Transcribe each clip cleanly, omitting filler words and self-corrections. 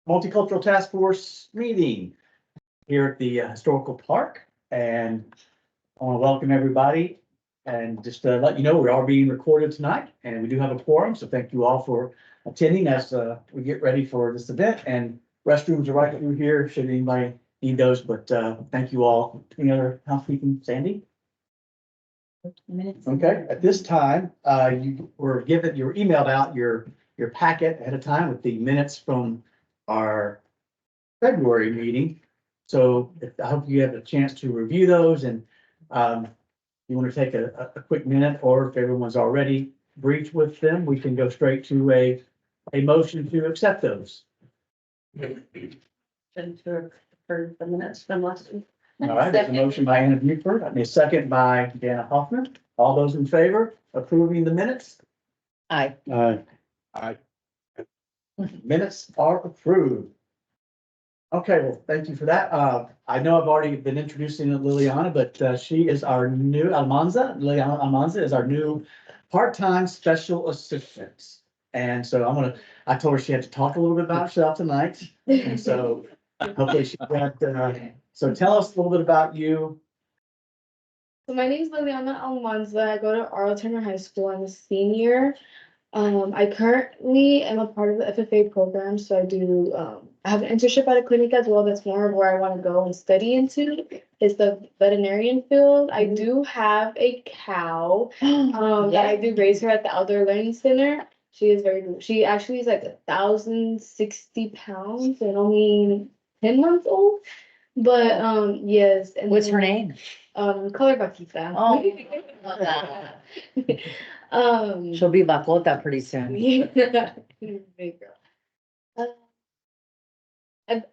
Multicultural Task Force meeting here at the Historical Park. And I want to welcome everybody and just let you know we are being recorded tonight and we do have a quorum. So thank you all for attending as we get ready for this event, and restrooms are right through here should anybody need those. But thank you all. Any other housekeeping, Sandy? Okay, at this time, you were emailed out your packet ahead of time with the minutes from our February meeting. So I hope you have a chance to review those, and you want to take a quick minute, or if everyone's already briefed with them, we can go straight to a motion to accept those. And for the minutes from last week. All right, there's a motion by Anna Buford, and a second by Dana Hoffman. All those in favor of approving the minutes? Aye. Aye. Minutes are approved. Okay, well, thank you for that. I know I've already been introducing Liliana, but she is our new Almanza. Liliana Almanza is our new part-time special assistant. And so I told her she had to talk a little bit about herself tonight. And so hopefully she got, so tell us a little bit about you. So my name is Liliana Almanza. I go to Arlo Turner High School. I'm a senior. I currently am a part of the FFA program, so I have an internship at a clinic as well. That's more of where I want to go and study into, is the veterinarian field. I do have a cow that I do raise her at the Outdoor Learning Center. She actually is like 1,060 pounds and only 10 months old. But yes. And What's her name? Color Vaquita. Oh, love that. She'll be Bacota pretty soon. Yeah. Big girl.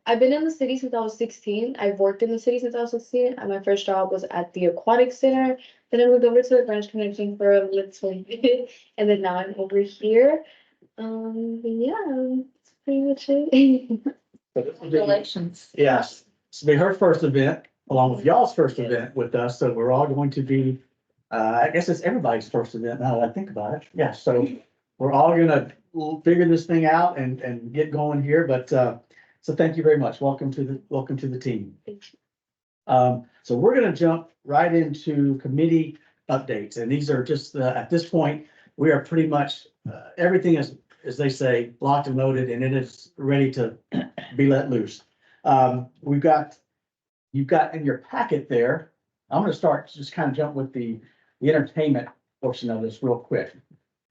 I've been in the city since I was 16. I've worked in the city since I was 16. And my first job was at the aquatic center. Then I moved over to the Branch Connection for a little bit. And then now I'm over here. Yeah, that's pretty much it. Congratulations. Yes, this will be her first event, along with y'all's first event with us. So we're all going to be, I guess it's everybody's first event now that I think about it. Yeah, so we're all gonna figure this thing out and get going here. But so thank you very much. Welcome to the team. Thank you. So we're gonna jump right into committee updates, and these are just at this point we are pretty much everything is, as they say, locked and loaded, and it is ready to be let loose. You've got in your packet there. I'm gonna start just kind of jump with the entertainment portion of this real quick.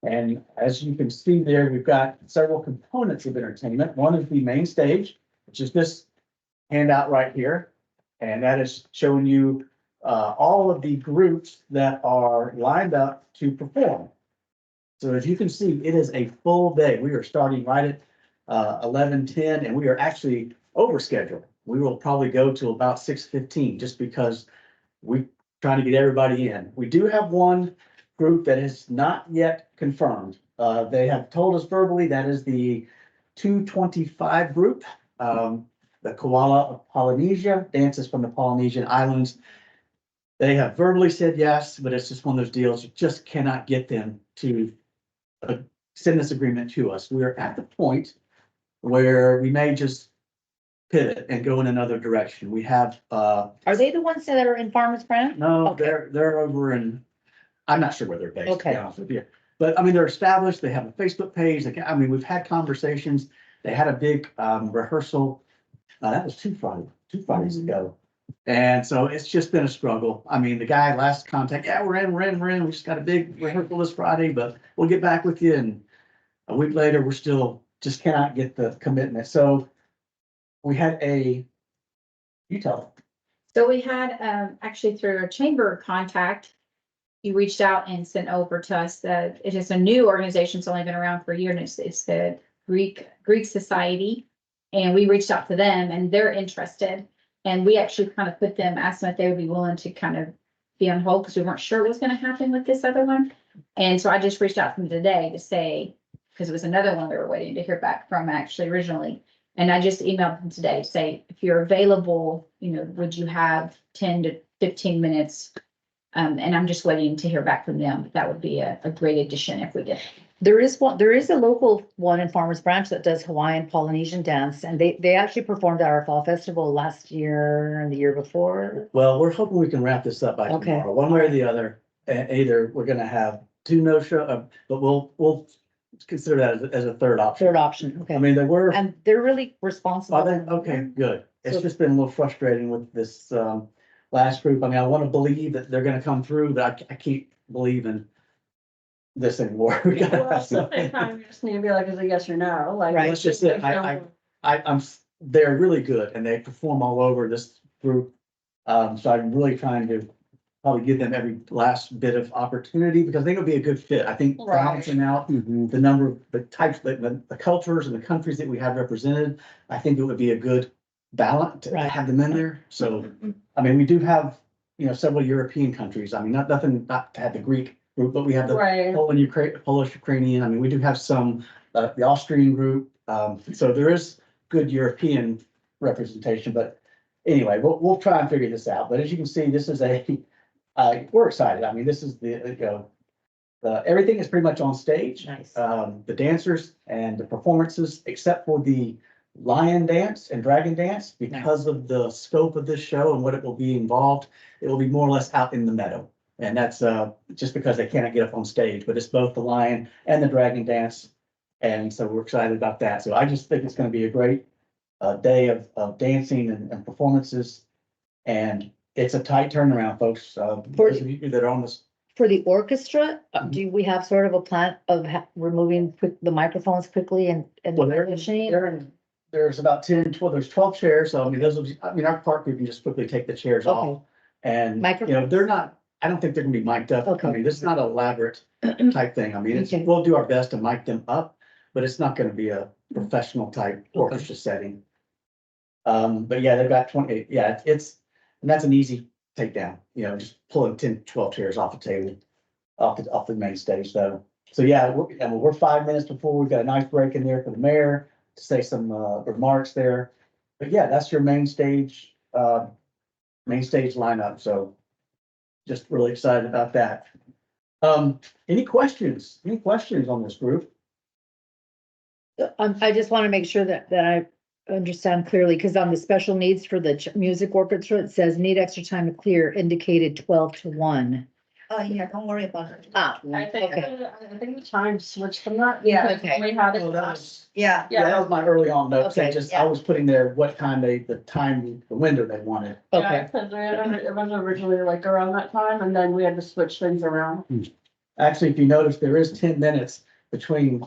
And as you can see there, we've got several components of entertainment. One is the main stage, which is this handout right here. And that is showing you all of the groups that are lined up to perform. So as you can see, it is a full day. We are starting right at 11:10, and we are actually over schedule. We will probably go to about 6:15 just because we're trying to get everybody in. We do have one group that is not yet confirmed. They have told us verbally that is the 225 group, the Koala of Polynesia, dances from the Polynesian Islands. They have verbally said yes, but it's just one of those deals. You just cannot get them to send this agreement to us. We are at the point where we may just pivot and go in another direction. We have, Are they the ones that are in Farmers Branch? no, Okay. they're over in, I'm not sure where they're based, to Okay. be honest with you. But I mean, they're established, they have a Facebook page, I mean, we've had conversations. They had a big rehearsal, that was two Fridays ago. And so it's just been a struggle. I mean, the guy last contact, yeah, we're in, we just got a big rehearsal this Friday, but we'll get back with you. And a week later, we're still, just cannot get the commitment. So we had you tell them. So we had, actually through a chamber contact, you reached out and sent over to us that it is a new organization. It's only been around for a year, and it's the Greek Society. And we reached out to them and they're interested. And we actually kind of asked them if they would be willing to kind of be on hold because we weren't sure what was going to happen with this other one. And so I just reached out to them today to say, because it was another one we were waiting to hear back from actually originally. And I just emailed them today to say, if you're available, would you have 10 to 15 minutes? And I'm just waiting to hear back from them. That would be a great addition if we get. There is a local one in Farmers Branch that does Hawaiian Polynesian dance, and they actually performed at our fall festival last year and the year before. Well, we're hoping we can wrap this up by Okay. tomorrow, one way or the other. And either we're gonna have two no-show, but we'll consider that as a third option. Third option, I okay. mean, there were, And they're really responsible. okay, good. It's So- just been a little frustrating with this, last group. I mean, I want to believe that they're gonna come through, but I can't believe in this anymore. We gotta Well, have at the same something. time, you just need to be like, is it yes or no? Like. Right. That's just it. They're really good and they perform all over this group. So I'm really trying to probably give them every last bit of opportunity because I think it'll be a good fit. I think Right. balancing out the number of the types, the cultures and the countries that we have represented, I think it would be a good balance to Right. have them in there. So, I mean, we do have, several European countries. I mean, not to have the Greek group, but we have the Right. Polish, Ukrainian. I mean, we do have some, the Austrian group. So there is good European representation, but anyway, we'll try and figure this out. But as you can see, this is we're excited. I mean, this is everything is pretty much on stage. Nice. The dancers and the performances, except for the lion dance and dragon dance, because of the scope of this show and what it will be involved, it will be more or less out in the meadow. And that's just because they cannot get up on stage, but it's both the lion and the dragon dance. And so we're excited about that. So I just think it's going to be a great day of dancing and performances. And it's a tight turnaround, folks. Those of you that are on this, For the orchestra, do we have sort of a plan of removing the microphones quickly and well, transitioning? there's about 10, 12, there's 12 chairs. So I mean, our park group can just quickly take the chairs off. Okay, And, Microphones? they're not, I don't think they're gonna be mic'd up. I Okay. mean, this is not an elaborate type thing. I mean, Okay. we'll do our best to mic them up, but it's not gonna be a professional type orchestra setting. But yeah, they've got 28, yeah, and that's an easy takedown, just pulling 10, 12 chairs off the table, off the main stage, so yeah, we're 5 minutes before. We've got a nice break in there for the mayor to say some, remarks there. But yeah, that's your main stage lineup, so just really excited about that. Any questions on this group? I just want to make sure that I understand clearly, because on the special needs for the music orchestra, it says need extra time to clear, indicated 12 to 1. Oh, yeah, don't worry about it. Ah, I think, okay, I think the time switched from that. Yeah. because Okay. We had it. Well, that was, Yeah, yeah, that was my early on notes. Okay, I was putting there what time the window they wanted. Yeah, okay, because it was originally like around that time and then we had to switch things around. Actually, if you notice, there is 10 minutes between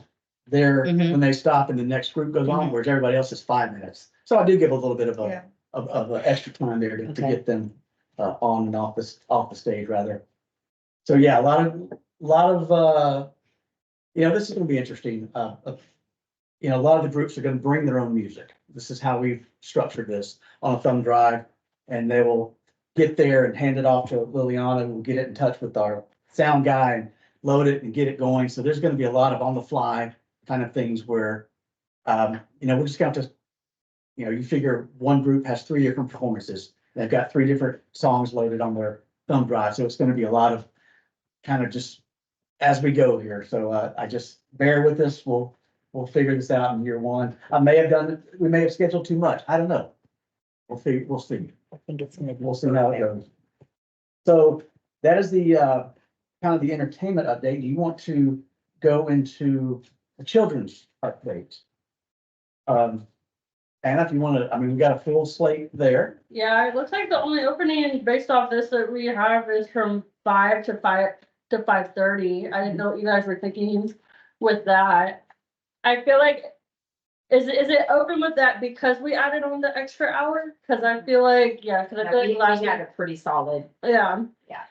Mhm. when they stop and the next group goes on, whereas everybody else is 5 minutes. So I do give a little bit of yeah. extra time there to Okay. get them on and off the stage rather. So yeah, a lot of this is gonna be interesting. A lot of the groups are gonna bring their own music. This is how we've structured this on a thumb drive. And they will get there and hand it off to Liliana. We'll get it in touch with our sound guy and load it and get it going. So there's gonna be a lot of on the fly kind of things where, we're just gonna have to, you figure one group has 3 different performances. They've got 3 different songs loaded on their thumb drive. So it's gonna be a lot of kind of just as we go here. So I just bear with us. We'll figure this out in year 1. We may have scheduled too much. I don't know. We'll see. I think it's gonna be. We'll see how it goes. So that is the kind of the entertainment update. Do you want to go into the children's update? Anna, if you want to, I mean, we got a full slate there. Yeah, it looks like the only opening based off this that we have is from 5 to 5:30. I didn't know what you guys were thinking with that. I feel like, is it open with that because we added on the extra hour? Cause I feel like, yeah, cause I feel We like last had year, a pretty solid. yeah. Yeah.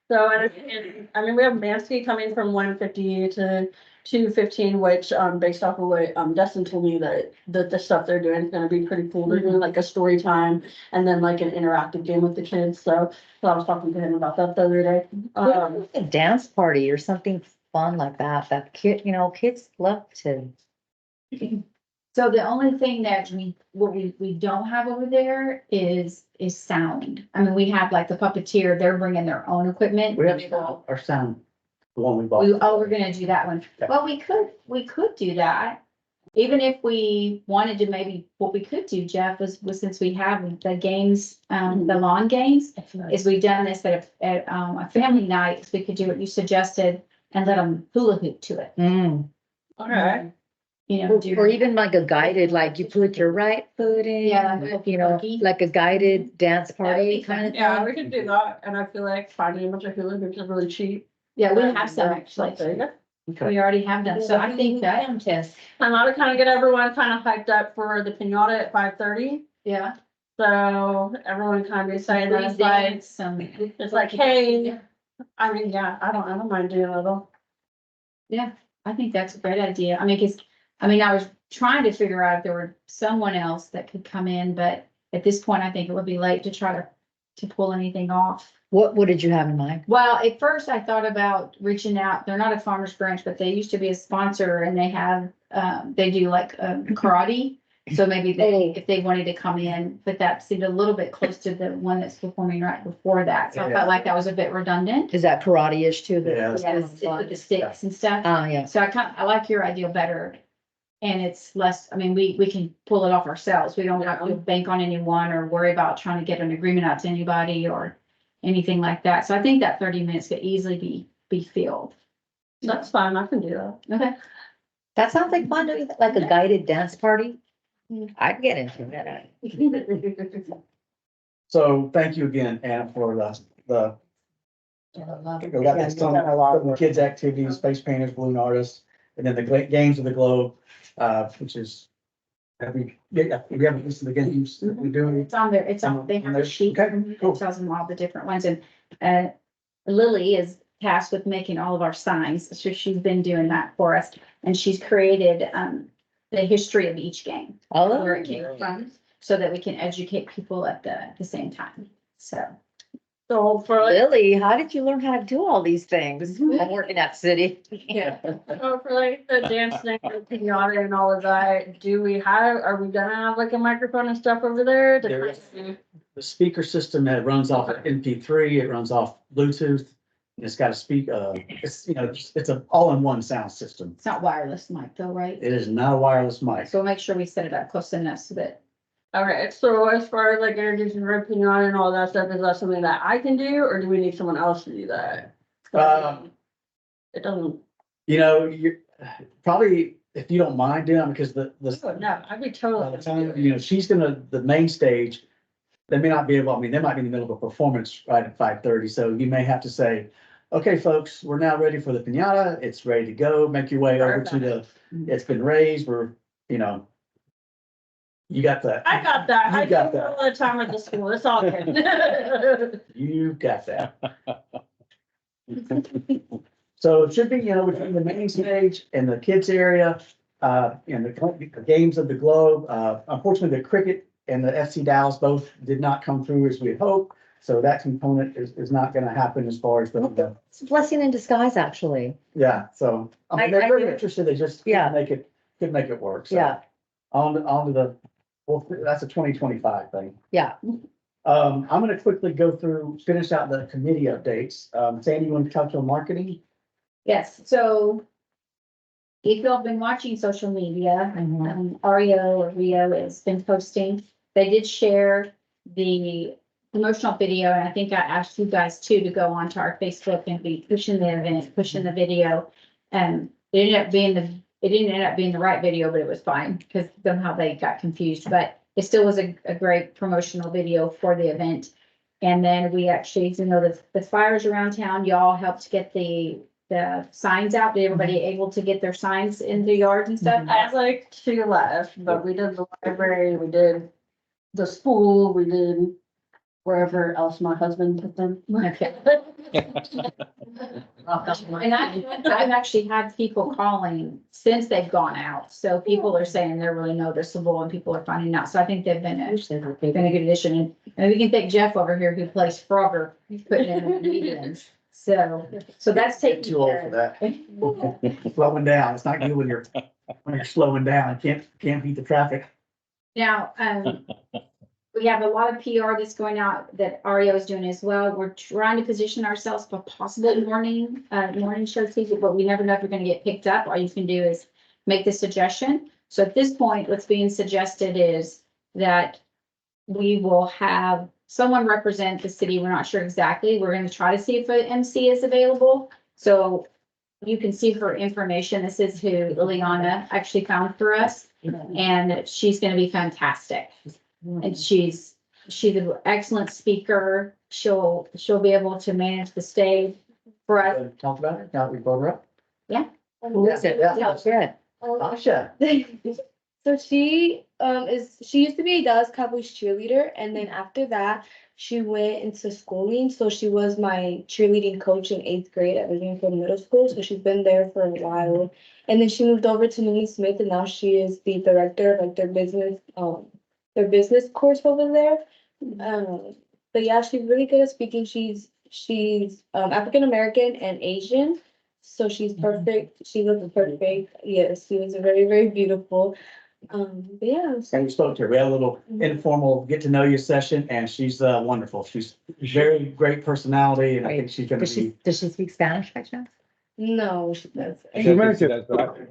So, and I mean, we have Mansky coming from 1:50 to 2:15, which, based off of what, Dustin told me that the stuff they're doing is gonna be pretty cool. They're doing like a story time and then like an interactive game with the kids. So I was talking to him about that the other day. A dance party or something fun like that kids love to. So the only thing that we don't have over there is sound. I mean, we have like the puppeteer, they're bringing their own equipment. We have our sound. The one we bought. we're gonna do that one. Okay. Well, we could do that. Even if we wanted to, maybe what we could do, Jeff, was since we have the games, the lawn games, is we've done this at a family night, so we could do what you suggested and let them hula hoop to it. Okay. You know, do. Or even like a guided, like you put your right foot in. Yeah, like You know, hokey-pokey. like a guided dance That would party be kind of Yeah, thing. we could do that, and I feel like finding a bunch of hula hoops is really cheap. Yeah, we have some actually. Something. Okay. We already have them, so I think that, Contest. And I would kind of get everyone kind of hyped up for the pinata at 5:30. yeah. So everyone kind of be saying that it's like, Some. it's like, hey, I mean, yeah, I don't mind doing a little. Yeah, I think that's a great idea. I mean, I was trying to figure out if there were someone else that could come in, but at this point, I think it would be late to try to pull anything off. What did you have in mind? Well, at first I thought about reaching out. They're not a Farmers Branch, but they used to be a sponsor and they have, they do like karate. So maybe if they wanted to come in, but that seemed a little bit close to the one that's performing right before that. So I felt like that was a bit redundant. Is that karate-ish too? Yeah. Yes, with the sticks and stuff. Oh, yeah. So I like your idea better. And it's less, I mean, we can pull it off ourselves. We don't have to bank on anyone or worry about trying to get an agreement out to anybody or anything like that. So I think that 30 minutes could easily be filled. That's fine, I can do that. Okay. That sounds like fun, don't you think? Like a guided dance party. I'd get into that. So thank you again, Anna, for the we got this on the kids' activities, face painters, balloon artists, and then the games of the globe, which is. We haven't listed the games that we're doing. It's on there, it's on, they have a sheet. Okay, cool. It tells them all the different ones and, Lily is tasked with making all of our signs. So she's been doing that for us and she's created, the history of each game, Oh, where it came from, so that we can educate people at the same time. So. So for like, Lily, how did you learn how to do all these things? I work in that city. Yeah. so for like the dance thing, the pinata and all of that, are we gonna have like a microphone and stuff over there? to There kind of- The speaker system that runs off of MP3, it runs off Bluetooth. And it's got a it's, it's an all-in-one sound system. It's not wireless mic though, right? It is not a wireless mic. So we'll make sure we set it up close enough so that, Okay, so as far as like introducing her pinata and all that stuff, is that something that I can do, or do we need someone else to do that? It doesn't, You probably, if you don't mind doing it, because no, I'd be by totally. the time, she's the main stage. They may not be able, they might be in the middle of a performance right at 5:30, so you may have to say, okay, folks, we're now ready for the pinata. It's ready to go. Make your way over to it's been raised. You got that. I got that. You I got do it that. all the time at the school. It's all good. You got that. So it should be, between the main stage and the kids area, and the games of the globe. Unfortunately, the cricket and the FC Dallas both did not come through as we had hoped. So that component is not gonna happen as far as the, It's a blessing in disguise, actually. yeah, so. I mean, they're I very do- interested. They just Yeah. could make it work. So Yeah, On to that's a 2025 thing. yeah. I'm gonna quickly go through, finish out the committee updates. Sandy, you want to touch on marketing? yes, so. If you've been watching social media, Mhm. Ario or Rio has been posting, they did share the promotional video, and I think I asked you guys too to go onto our Facebook and be pushing the event, pushing the video. And it didn't end up being the right video, but it was fine, because somehow they got confused, but it still was a great promotional video for the event. And then we actually, the fires around town, y'all helped get the signs out. Did everybody able to get their signs in their yards and stuff? I had like 2 left, but we did the library, we did the school, we did wherever else my husband put them. Okay. And I've actually had people calling since they've gone out, so people are saying they're really noticeable and people are finding out, so I think they've been a good addition. And we can thank Jeff over here who plays Frogger, putting in the meetings, so that's taken Too old care for of. that. Slowing down. It's not good when you're slowing down. Can't beat the traffic. Now, we have a lot of PR that's going out that REO is doing as well. We're trying to position ourselves for possible morning show season, but we never know if you're gonna get picked up. All you can do is make the suggestion. So at this point, what's being suggested is that we will have someone represent the city. We're not sure exactly. We're gonna try to see if an MC is available. So you can see her information. This is who Liliana actually found for us, and she's gonna be fantastic. And she's an excellent speaker. She'll be able to manage the stage for us. Talk about it, now we brought her up. Who is it? Yeah. Good. Tasha. So she used to be a Dallas Cowboys cheerleader, and then after that, she went into schooling. So she was my cheerleading coach in 8th grade at Livingfield Middle School. So she's been there for a while. And then she moved over to Mooney Smith, and now she is the director of like their business course over there. But yeah, she's really good at speaking. She's African American and Asian. So she's perfect. She looks perfect. Yes, she was very, very beautiful. But yeah, And we spoke to her. We had a little informal get to know you session and she's wonderful. She's very great personality and I think she's gonna be. Does she speak Spanish by chance? no, she does. She's married to,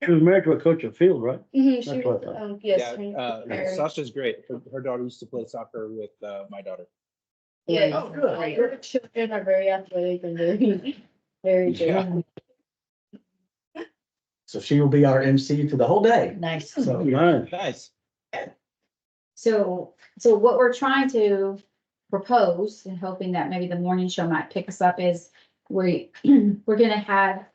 she was married to a coach of field, right? She That's what I was, thought. yes. Yeah, Sasha's great. Her daughter used to play soccer with my daughter. Yeah. Oh, good. Her children are very athletic and very, very good. Yeah. So she will be our MC for the whole day. Nice. So Nice. Nice. So what we're trying to propose and hoping that maybe the morning show might pick us up is we're gonna have.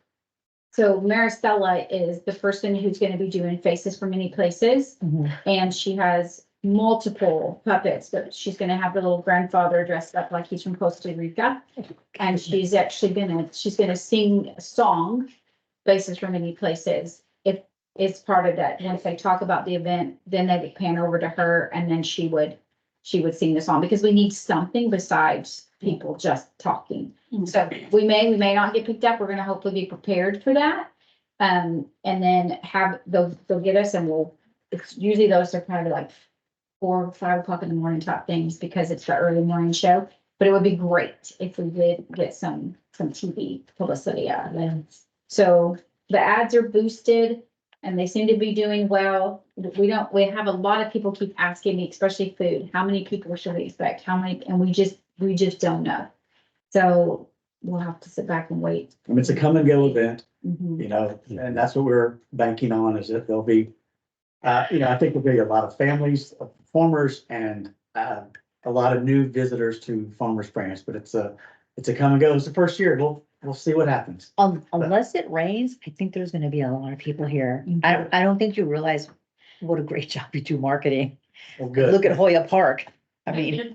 So Maricela is the person who's gonna be doing faces from many places. Mhm. And she has multiple puppets, but she's gonna have the little grandfather dressed up like he's from Costa Rica. And she's gonna sing a song, Faces from Many Places. If it's part of that, once they talk about the event, then they would pan over to her and then she would sing the song because we need something besides people just talking. So we may not get picked up. We're gonna hopefully be prepared for that. And then they'll get us and it's usually those are kind of like 4 or 5 o'clock in the morning type things because it's the early morning show. But it would be great if we did get some TV publicity out of it. So the ads are boosted and they seem to be doing well. We have a lot of people keep asking me, especially food, how many people should we expect? How many? And we just don't know. So we'll have to sit back and wait. and it's a come and go event, Mhm. you know, and that's what we're banking on is that there'll be, I think there'll be a lot of families of performers and a lot of new visitors to Farmers Branch, but it's a come and go. It's the first year. We'll see what happens. Unless it rains, I think there's gonna be a lot of people here. I don't think you realize what a great job you do marketing. Well, good. Look at Hoya Park. I I mean, did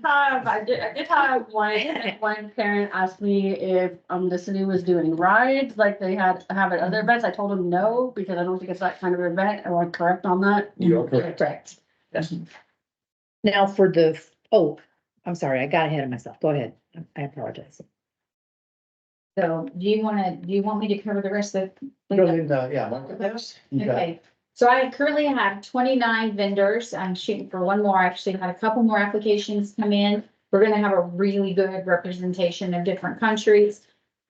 have one parent ask me if the city was doing rides like they have at other events. I told them no, because I don't think it's that kind of event. Am I correct on that? You are correct. correct. Yes. Now I'm sorry, I got ahead of myself. Go ahead. I apologize. So do you want me to cover the rest of? Go ahead, yeah. You got it. Okay, so I currently have 29 vendors. I'm shooting for one more. I actually had a couple more applications come in. We're gonna have a really good representation of different countries.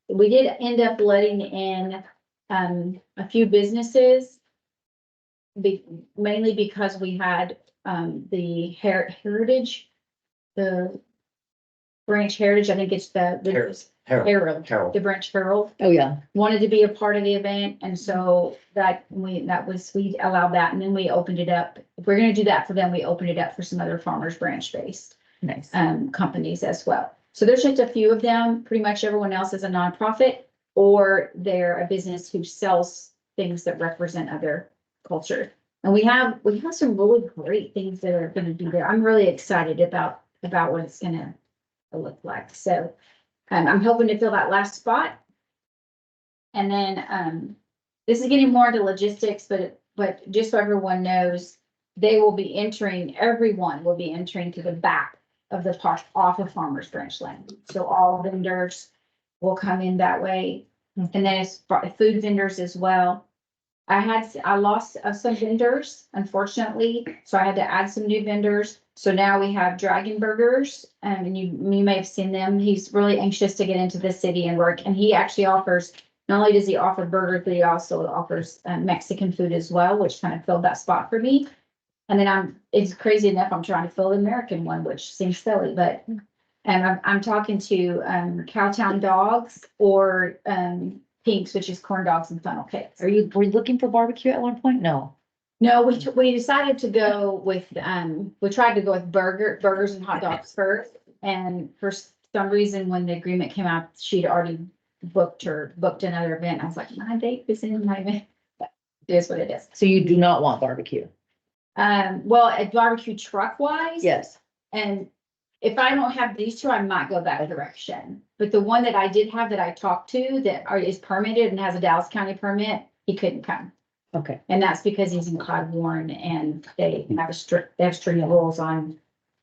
We did end up letting in a few businesses. Mainly because we had the Heritage, the Branch Heritage, I think it's the Herald, Carol. the Branch Herald Oh, yeah. wanted to be a part of the event, and so we allowed that, and then we opened it up. If we're gonna do that for them, we opened it up for some other Farmers Branch based Nice. companies as well. So there's just a few of them. Pretty much everyone else is a nonprofit or they're a business who sells things that represent other culture. And we have some really great things that are gonna be there. I'm really excited about what it's gonna look like. So I'm hoping to fill that last spot. And then, this is getting more into logistics, but just so everyone knows, everyone will be entering to the back of the park off of Farmers Branch land. So all vendors will come in that way. And then it's food vendors as well. I lost some vendors, unfortunately, so I had to add some new vendors. So now we have Dragon Burgers, and you may have seen them. He's really anxious to get into the city and work, and he actually offers, not only does he offer burgers, but he also offers Mexican food as well, which kind of filled that spot for me. And then it's crazy enough, I'm trying to fill the American one, which seems silly, but, and I'm talking to, Cowtown Dogs or, Pinks, which is corn dogs and funnel cakes. were you looking for barbecue at one point? No. No, we decided to go with, we tried to go with burgers and hot dogs first. And for some reason, when the agreement came out, she'd already booked another event. I was like, my date is in my event. But it is what it is. So you do not want barbecue? Well, at barbecue truck wise. Yes. And if I don't have these two, I might go that direction. But the one that I did have that I talked to is permitted and has a Dallas County permit, he couldn't come. Okay. And that's because he's in Clyde Warren and they have stringent rules on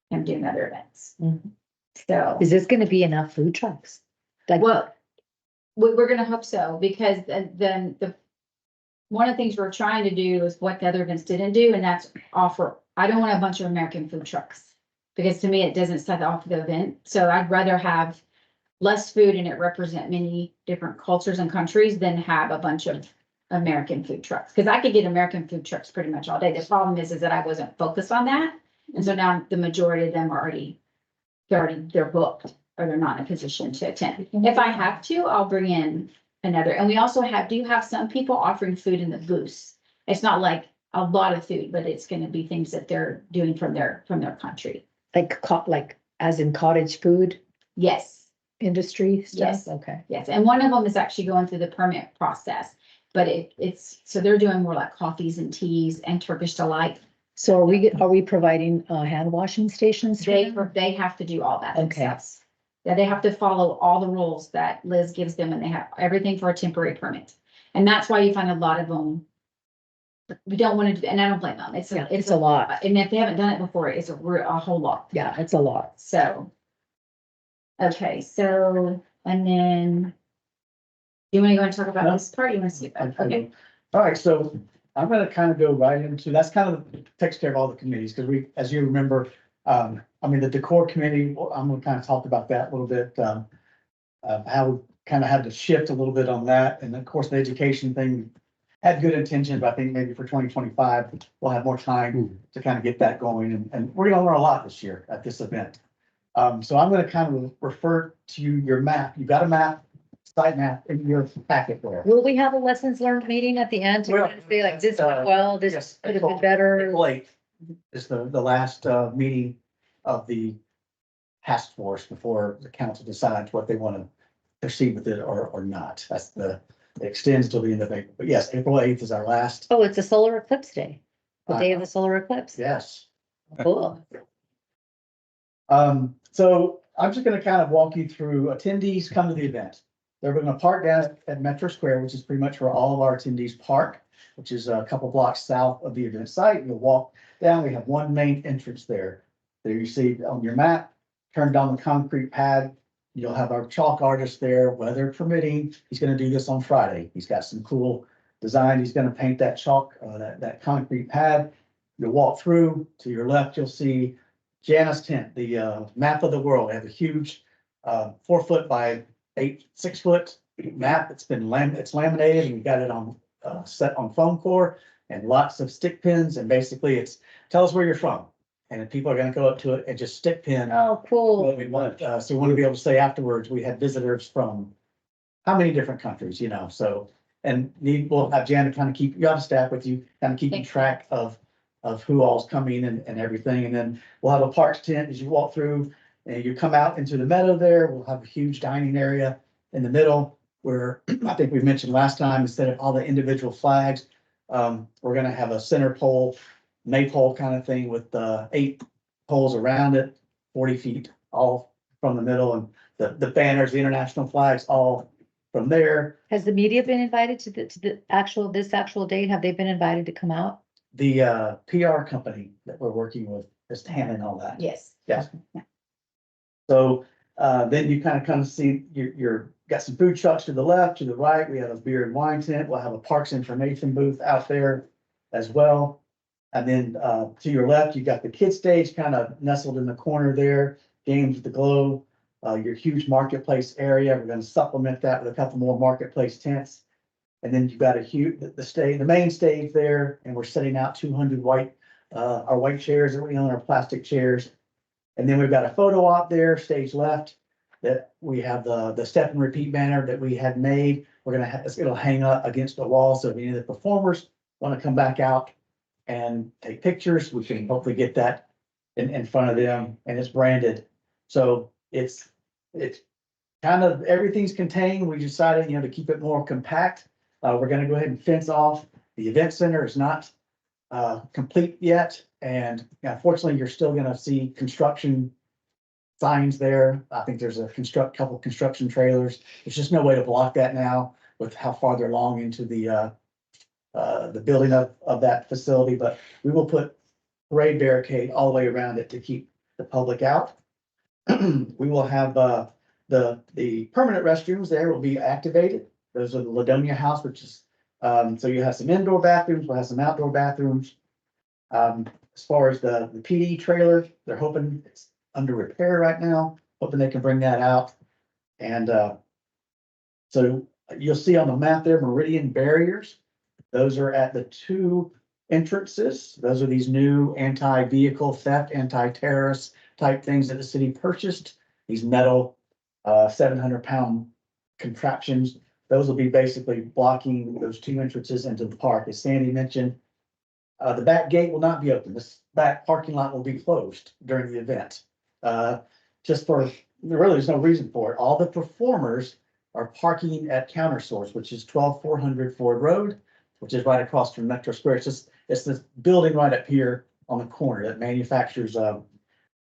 him doing other events. Mhm. So, Is this gonna be enough food trucks? Like, well, we're gonna hope so, because then one of the things we're trying to do is what the other events didn't do, and that's offer, I don't want a bunch of American food trucks. Because to me, it doesn't set off the event, so I'd rather have less food and it represent many different cultures and countries than have a bunch of American food trucks. Cause I could get American food trucks pretty much all day. The problem is that I wasn't focused on that. And so now the majority of them are they're booked or they're not in a position to attend. If I have to, I'll bring in another. And we also do have some people offering food in the booths. It's not like a lot of food, but it's gonna be things that they're doing from their country. like as in cottage food Yes. industry stuff? Yes. Okay. Yes, and one of them is actually going through the permit process, but it's, so they're doing more like coffees and teas and Turkish delight. So are we providing hand washing stations? for them? They have to do all that Okay. themselves. Yeah, they have to follow all the rules that Liz gives them and they have everything for a temporary permit. And that's why you find a lot of them. We don't want to, and I don't blame them. Yeah, it's a lot. And if they haven't done it before, it's a whole lot. Yeah, it's a lot. So. Okay, so, and then. You want to go and talk about this part? You want to see that? Okay. All right, so I'm gonna kind of go right into, that's kind of takes care of all the committees, because we, as you remember, the decor committee, I'm gonna kind of talk about that a little bit, how we kind of had to shift a little bit on that, and of course, the education thing had good intentions, but I think maybe for 2025, we'll have more time to kind of get that going, and we're gonna learn a lot this year at this event. So I'm gonna kind of refer to your map. You've got a map, site map in your packet there. Will we have a lessons learned meeting at the end to Well, kind of say like this went well, this Yes, could have been better? April 8th is the last meeting of the task force before the council decides what they want to proceed with it or not. That's it extends till the end of April. But yes, April 8th is our last. Oh, it's a solar eclipse day, the day of the solar eclipse. Yes. Cool. So I'm just gonna kind of walk you through attendees come to the event. They're gonna park down at Metro Square, which is pretty much where all of our attendees park, which is a couple blocks south of the event site. You'll walk down, we have one main entrance there. There you see on your map, turn down the concrete pad. You'll have our chalk artist there, weather permitting. He's gonna do this on Friday. He's got some cool design. He's gonna paint that chalk, that concrete pad. You'll walk through, to your left, you'll see Janus tent, the map of the world. They have a huge 4 foot by 6 foot map. It's been it's laminated and we got it on set on foam core and lots of stick pins. And basically it's tell us where you're from. And then people are gonna go up to it and just stick pin Oh, cool. what we want. So we want to be able to say afterwards, we had visitors from how many different countries, so, and we'll have Janet kind of keep, you have a staff with you, kind of keeping track of who all's coming and everything. And then we'll have a parks tent as you walk through and you come out into the meadow there. We'll have a huge dining area in the middle where I think we mentioned last time, instead of all the individual flags, we're gonna have a center pole, maypole kind of thing with 8 poles around it, 40 feet all from the middle, and the banners, the international flags, all from there. Has the media been invited to this actual date? Have they been invited to come out? The PR company that we're working with is handling all that. Yes. Yes. So then you kind of see your got some food trucks to the left, to the right. We have a beer and wine tent. We'll have a parks information booth out there as well. And then, to your left, you got the kid stage kind of nestled in the corner there, games with the globe, your huge marketplace area. We're gonna supplement that with a couple more marketplace tents. And then you've got a huge, the main stage there, and we're setting out 200 our white chairs that we own, our plastic chairs. And then we've got a photo op there, stage left, that we have the step and repeat banner that we had made. We're gonna have, it'll hang up against the wall, so if any of the performers wanna come back out and take pictures, we can hopefully get that in front of them, and it's branded. So it's kind of, everything's contained. We decided, to keep it more compact. We're gonna go ahead and fence off. The event center is not complete yet, and unfortunately, you're still gonna see construction signs there. I think there's a couple construction trailers. There's just no way to block that now with how far they're along into the building of that facility, but we will put parade barricade all the way around it to keep the public out. We will have the permanent restrooms there will be activated. Those are the Ladonia House, which is, so you have some indoor bathrooms, we'll have some outdoor bathrooms. As far as the PD trailer, they're hoping it's under repair right now, hoping they can bring that out. And so you'll see on the map there, Meridian barriers. Those are at the 2 entrances. Those are these new anti-vehicle theft, anti-terrorist type things that the city purchased. These metal 700-pound contraptions. Those will be basically blocking those 2 entrances into the park. As Sandy mentioned, the back gate will not be open. This back parking lot will be closed during the event. Just for, really, there's no reason for it. All the performers are parking at Counter Source, which is 12400 Ford Road, which is right across from Metro Square. It's this building right up here on the corner that manufactures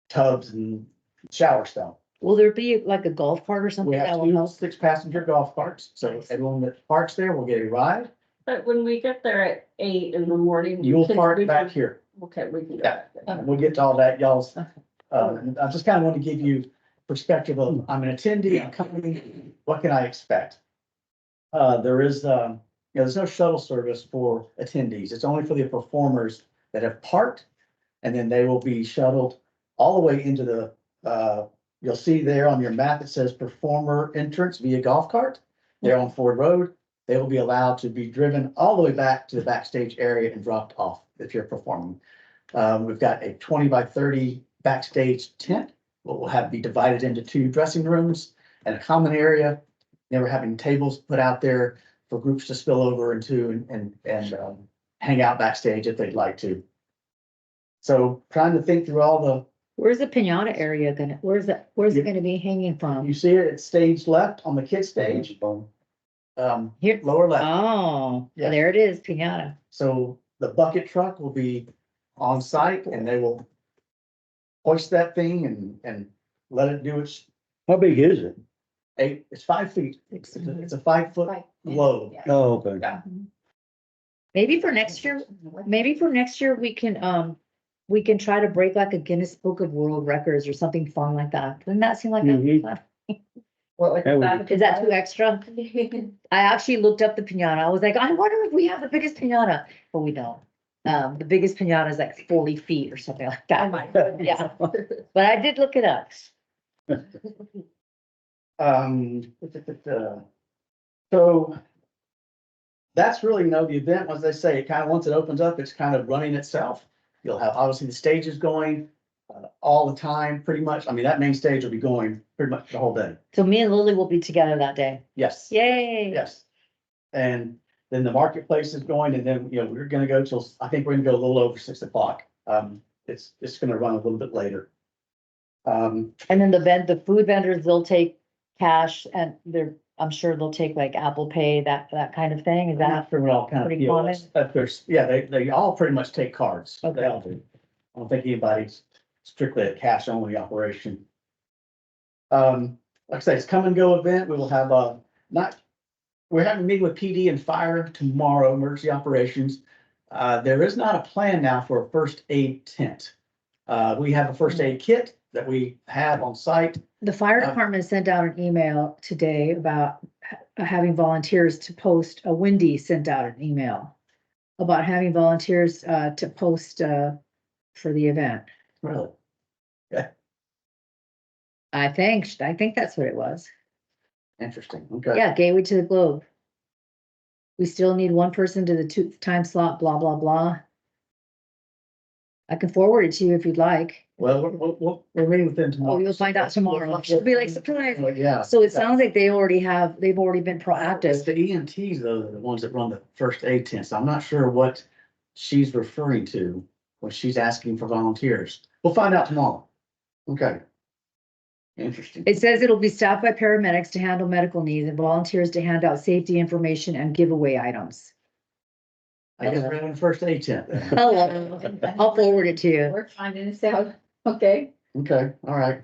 tubs and shower stuff. Will there be like a golf cart or something We that have will 2 help? 6-passenger golf carts, so everyone that parks there will get a ride. But when we get there at 8 in the morning. You'll we park can- back here. Okay, we can do Yeah. that. We'll get to all that, y'all's. I just kind of want to give you perspective of, I'm an attendee, I'm coming, what can I expect? There is, there's no shuttle service for attendees. It's only for the performers that have parked. And then they will be shuttled all the way into the, you'll see there on your map, it says performer entrance via golf cart. They're on Ford Road. They will be allowed to be driven all the way back to the backstage area and dropped off if you're performing. We've got a 20 by 30 backstage tent. We'll have be divided into 2 dressing rooms and a common area. Then we're having tables put out there for groups to spill over into and hang out backstage if they'd like to. So trying to think through all the, Where's the pinata area gonna, where's it gonna be hanging you from? see it at stage left on the kids stage, Here, lower left. oh, Yeah. there it is, pinata. So the bucket truck will be on site and they will hoist that thing and let it do its How big is it? it's 5 feet. It's a 5-foot load. Oh, okay. Yeah. Maybe for next year, we can try to break like a Guinness Book of World Records or something fun like that. Doesn't that seem like Mhm. that? What would That would that? Is that too extra? I actually looked up the pinata. I was like, I wonder if we have the biggest pinata, but we don't. The biggest pinata is like 40 feet or something like Oh my that. Yeah, but I did look it up. So that's really, the event, as they say, it kind of, once it opens up, it's kind of running itself. You'll have obviously the stages going all the time, pretty much. I mean, that main stage will be going pretty much the whole day. So me and Lily will be together that day. Yes. Yay. Yes. And then the marketplace is going, and then, we're gonna go till, I think we're gonna go a little over 6 o'clock. It's gonna run a little bit later. And then the food vendors, they'll take cash and I'm sure they'll take like Apple Pay, that kind of thing. Is I'm that? not sure what all kind of pretty POS, but they all pretty much take cards. Okay. They all do. I don't think anybody's strictly a cash only operation. Like I say, it's come and go event. We will have we're having a meeting with PD and fire tomorrow, emergency operations. There is not a plan now for a first aid tent. We have a first aid kit that we have on site. The fire Uh, department sent out an email today about having volunteers to post, Wendy sent out an email about having volunteers, to post, for the event. Really? I think that's what it was. Interesting. Okay. Yeah, Gateway to the Globe. We still need one person to the time slot, blah, blah, blah. I can forward it to you if you'd like. Well, we're meeting with them tomorrow. Oh, you'll find out tomorrow. She'll be like, surprise. Well, yeah. So it sounds like they've already been It's proactive. the EMTs though, that are the ones that run the first aid tents. I'm not sure what she's referring to when she's asking for volunteers. We'll find out tomorrow. Okay. Interesting. It says it'll be staffed by paramedics to handle medical needs and volunteers to hand out safety information and giveaway items. I guess we're in the first aid tent then. Hello, I'll forward it to you. We're finding this out, okay? Okay, all right.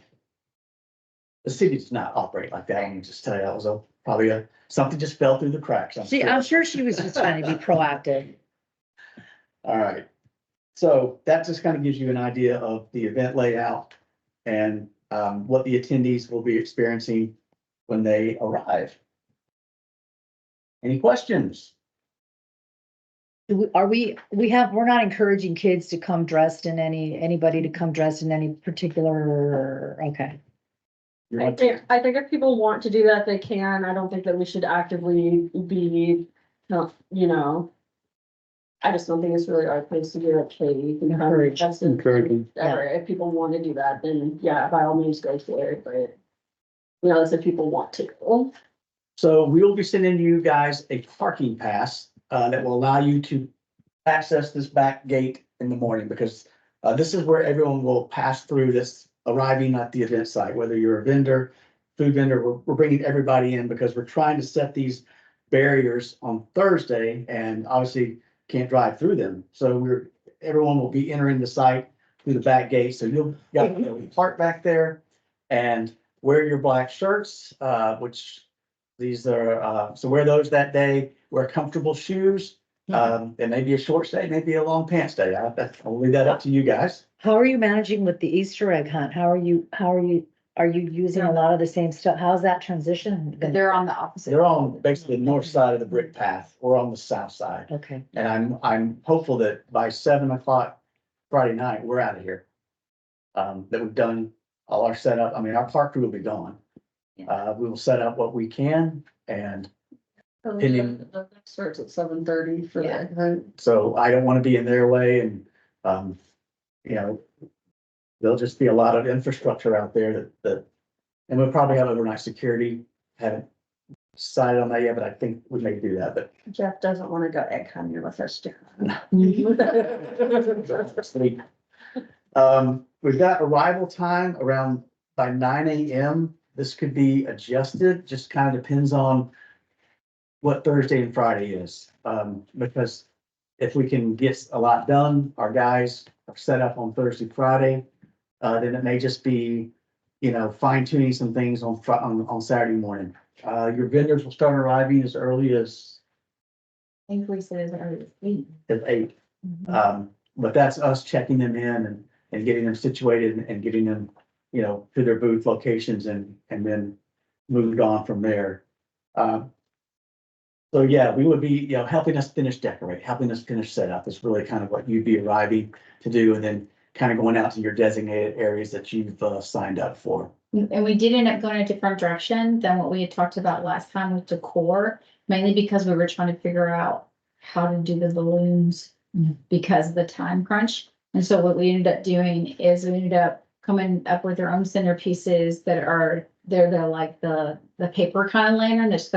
The city does not operate like that. Let me just tell you, that was probably something just fell through the cracks. I'm sure she was just trying to be proactive. All right. So that just kind of gives you an idea of the event layout and what the attendees will be experiencing when they arrive. Any questions? We're not encouraging kids to come dressed in anybody to come dressed in any particular, okay. You I want think if people want to do that, they can. I don't think that we should actively be, you know. I just don't think it's really our place to be like, hey, you can come. Encourage. That's Encouraging. whatever. If people want to do that, then yeah, by all means go for it, but. You know, that's if people want to. So we will be sending you guys a parking pass that will allow you to access this back gate in the morning because this is where everyone will pass through this arriving at the event site, whether you're a vendor, food vendor, we're bringing everybody in because we're trying to set these barriers on Thursday and obviously can't drive through them. So everyone will be entering the site through the back gate. So you'll park back there and wear your black shirts, which these are, so wear those that day, wear comfortable shoes. It may be a short stay, maybe a long pants day. I'll leave that up to you guys. How are you managing with the Easter egg hunt? Are you using a lot of the same stuff? How's that transition? been? They're on the opposite. They're on basically the north side of the brick path. We're on the south side. Okay, And I'm hopeful that by 7 o'clock Friday night, we're out of here. That we've done all our setup. I mean, our park crew will be gone. We will set up what we can and Starts at 7:30 for Yeah. that event. so I don't want to be in their way and, you know, there'll just be a lot of infrastructure out there that, and we'll probably have overnight security. Haven't decided on that yet, but I think we may do that, but. Jeff doesn't want to go egg hunting with us, Jeff. Sweet. We've got arrival time around by 9 AM. This could be adjusted, just kind of depends on what Thursday and Friday is. Because if we can get a lot done, our guys are set up on Thursday, Friday. Then it may just be, you know, fine tuning some things on Saturday morning. Your vendors will start arriving as early as I think we said as early as 8. 8. But that's us checking them in and getting them situated and getting them, you know, to their booth locations and then moved on from there. So yeah, we would be, you know, helping us finish decorate, helping us finish setup is really kind of what you'd be arriving to do and then kind of going out to your designated areas that you've signed up for. And we did end up going a different direction than what we had talked about last time with decor, mainly because we were trying to figure out how to do the balloons because of the time crunch. And so what we ended up doing is we ended up coming up with our own centerpieces that are, they're like the paper kind of lantern. There's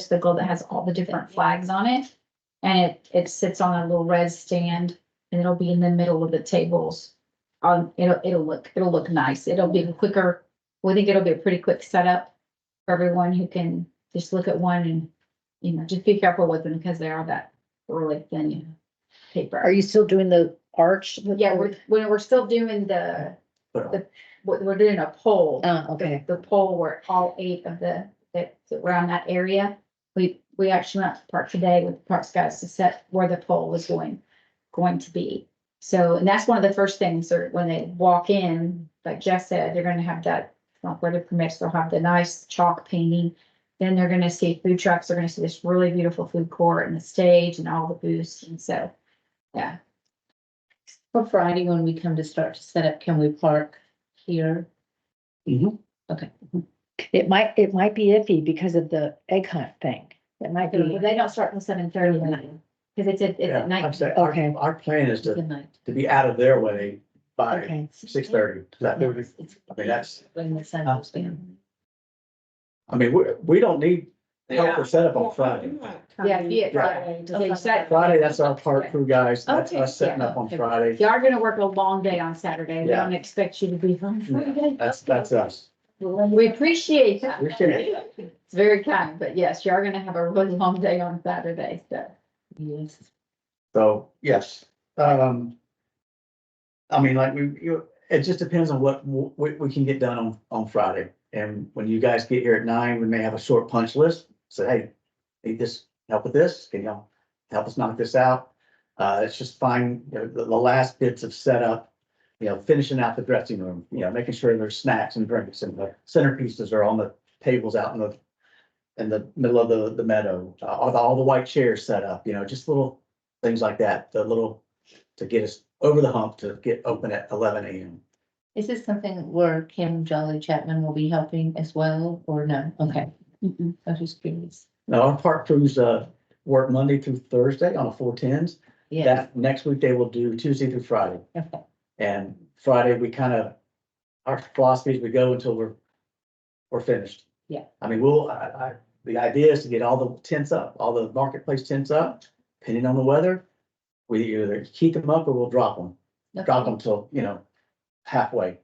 the globe that has all the different flags on it. And it sits on a little red stand and it'll be in the middle of the tables. It'll look nice. It'll be quicker. We think it'll be a pretty quick setup for everyone who can just look at one and, you know, just be careful with them because they are that really thin paper. are you still doing the arch? Yeah, we're still doing we're doing a poll. Okay, The poll where all 8 of that's around that area. We actually went to the park today with the parks guys to set where the poll was going to be. So, and that's one of the first things, or when they walk in, like Jeff said, they're gonna have that, not weather permits, they'll have the nice chalk painting. Then they're gonna see food trucks, they're gonna see this really beautiful food court and the stage and all the booths, and so, yeah. For Friday, when we come to start to set up, can we park here? It might be iffy because of the egg hunt thing. It might But be, they don't start till 7:30 at night, because it's Yeah, at I'm night. saying, Okay. our plan is Good to night. be out of their way by okay. 6:30. I mean, that's, When the sun goes down. I mean, we don't need help or setup on Friday. Yeah, Yeah. Friday. Friday, that's our park crew guys. That's Okay, us setting up on yeah. Friday. You are gonna work a long day on Saturday. We Yeah. don't expect you to be home Friday. That's us. We appreciate that. Appreciate it. It's very kind, but yes, you are gonna have a really long day on Saturday, so. Yes. So, yes, I mean, like, it just depends on what we can get done on Friday. And when you guys get here at 9, we may have a short punch list, say, hey, need this, help with this, can you help us knock this out? It's just fine, you know, the last bits of setup, you know, finishing out the dressing room, you know, making sure there's snacks and drinks and the centerpieces are on the tables out in the middle of the meadow, all the white chairs set up, you know, just little things like that, to get us over the hump to get open at 11 a.m. Is this something where Kim Jolly Chapman will be helping as well, or no? Okay. I was just curious. Now, our park crews, work Monday through Thursday on a 410s. Yeah, That next week they will do Tuesday through Friday. okay. And Friday, our philosophy is we go until we're finished. Yeah. I mean, the idea is to get all the tents up, all the marketplace tents up, depending on the weather. We either keep them up or we'll drop them till, you know, halfway.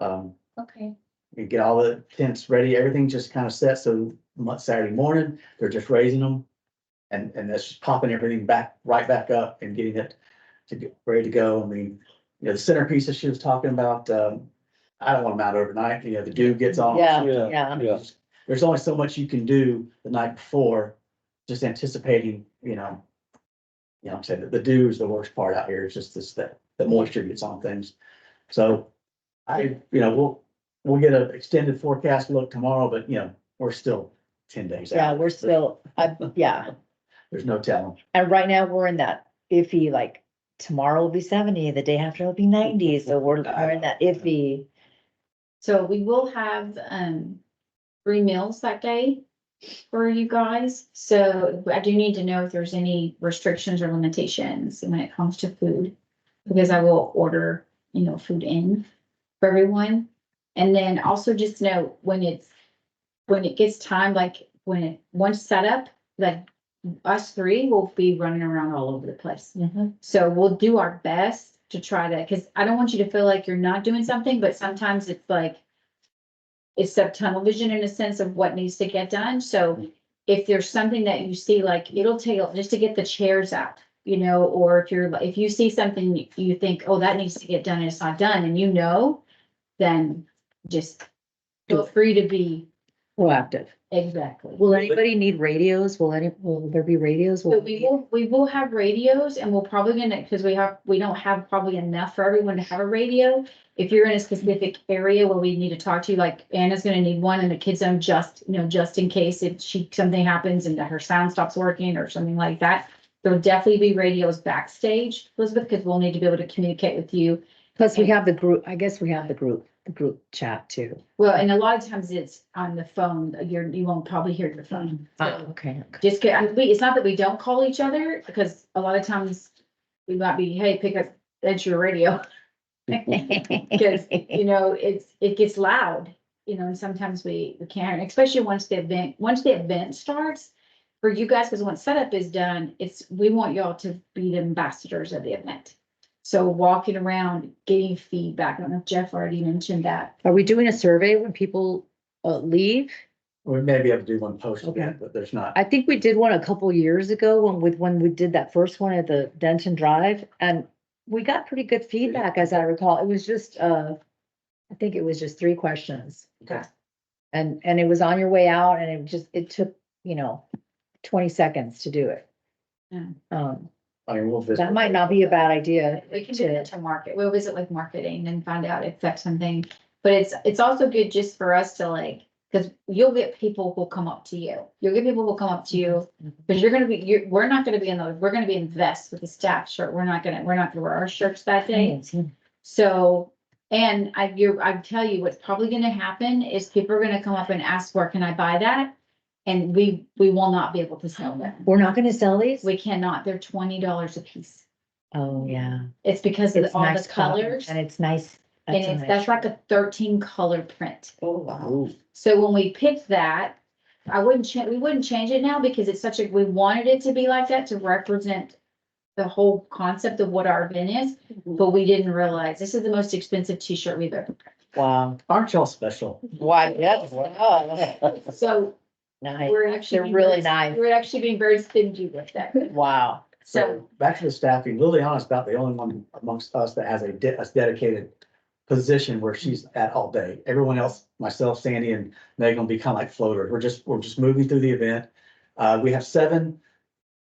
Okay. We get all the tents ready, everything just kind of set, so Saturday morning, they're just raising them. And that's just popping everything right back up and getting it to get ready to go. I mean, you know, the centerpieces she was talking about, I don't want them out overnight, you know, the dew gets on. Yeah, Yeah, yeah. I mean, there's only so much you can do the night before, just anticipating, you know, I'm saying the dew is the worst part out here. It's just that the moisture gets on things. So you know, we'll get an extended forecast look tomorrow, but you know, we're still 10 days out. Yeah, we're still, yeah. There's no telling. And right now we're in that iffy, like tomorrow will be 70, the day after will be 90. So we're in that iffy. So we will have, 3 meals that day for you guys. So I do need to know if there's any restrictions or limitations when it comes to food. Because I will order, you know, food in for everyone. And then also just know when it gets time, like once set up, like us 3 will be running around all over the place. So we'll do our best to try to, because I don't want you to feel like you're not doing something, but sometimes it's like it's a tunnel vision in a sense of what needs to get done. So if there's something that you see, like it'll take just to get the chairs out, you know, or if you see something you think, oh, that needs to get done and it's not done, and you know, then just feel free to be Proactive. exactly. Will anybody need radios? Will there be radios? So we will have radios, and we'll probably gonna, because we don't have probably enough for everyone to have a radio. If you're in a specific area where we need to talk to you, like Anna's gonna need one in the kids zone, just in case if something happens and her sound stops working or something like that. There'll definitely be radios backstage, Elizabeth, because we'll need to be able to communicate with you. Plus we have the group, I guess we have the group chat too. Well, and a lot of times it's on the phone, you won't probably hear your phone. So Okay. just get, it's not that we don't call each other, because a lot of times we might be, hey, pick up, that's your radio. Because, you know, it gets loud, you know, and sometimes we can't, especially once the event starts. For you guys, because once setup is done, we want y'all to be the ambassadors of the event. So walking around, getting feedback. I don't know if Jeff already mentioned that. Are we doing a survey when people leave? We may be able to do one post Okay. event, but there's not. I think we did one a couple years ago when we did that first one at the Denton Drive, and we got pretty good feedback, as I recall. It was just, I think it was just 3 questions. Okay. And it was on your way out, and it took, 20 seconds to do it. Yeah. I mean, we'll visit. That might not be a bad idea. We can do that to market. We'll visit with marketing and find out if that's something. But it's also good just for us to like, because you'll get people who'll come up to you. You'll get people who'll come up to you, because we're not gonna be in those, we're gonna be in vests with the staff shirt. We're not gonna wear our shirts that day. So, and I tell you, what's probably gonna happen is people are gonna come up and ask, where can I buy that? And we will not be able to sell them. We're not gonna sell these? We cannot. They're $20 a piece. Oh, yeah. It's because of It's all the nice cotton, colors. and it's nice. And That's a it's, nice that's like shirt. a 13 color print. Oh, wow. So when we picked that, we wouldn't change it now because it's we wanted it to be like that to represent the whole concept of what our event is, but we didn't realize this is the most expensive t-shirt we've ever. Wow. Aren't y'all special? Why, yes, wow. So Nice. we're actually. They're being really very- nice. We're actually being very stingy with that. Wow. So, Back to the staffing, Liliana's about the only one amongst us that has a dedicated position where she's at all day. Everyone else, myself, Sandy and Megan will be kind of like floaters. We're just moving through the event. We have 7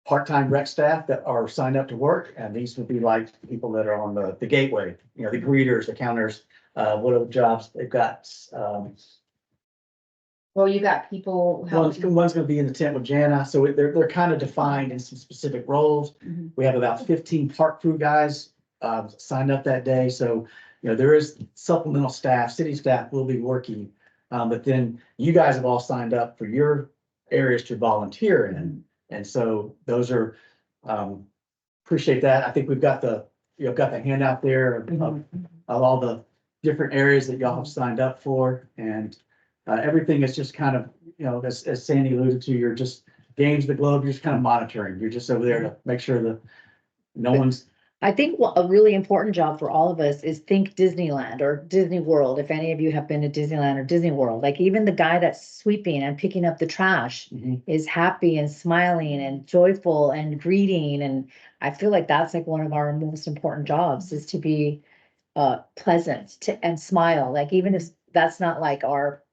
part-time rec staff that are signed up to work, and these would be like people that are on the gateway, you know, the greeters, the counters, whatever jobs they've got. well, you got people One's helping. gonna be in the tent with Jana, so they're kind of defined in some specific roles. Mhm. We have about 15 park crew guys signed up that day, so, you know, there is supplemental staff, city staff will be working. But then you guys have all signed up for your areas to volunteer in, and so those are, appreciate that. I think we've got you've got the handout there of all the different areas that y'all have signed up for, and everything is just kind of, you know, as Sandy alluded to, you're just games the globe, you're just kind of monitoring. You're just over there to make sure that no one's. I think a really important job for all of us is think Disneyland or Disney World. If any of you have been to Disneyland or Disney World, like even the guy that's sweeping and picking up the trash is happy and smiling and joyful and greeting. And I feel like that's like one of our most important jobs is to be pleasant and smile. Like even if that's not like our,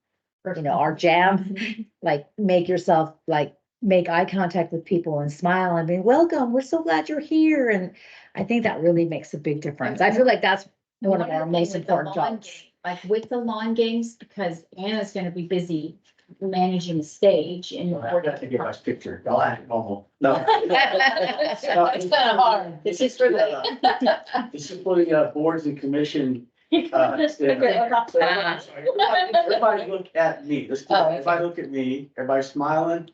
you know, our jam, like make yourself like make eye contact with people and smile and be welcome. We're so glad you're here. And I think that really makes a big difference. I feel like that's one of our most important jobs. Like with the lawn games, because Anna's gonna be busy managing the stage and. I forgot to get my picture. Y'all act normal. No. It's kind of hard. This is for the. This is for the boards and commission. Just figure it out. Everybody look at me. Everybody look at me. Everybody smiling.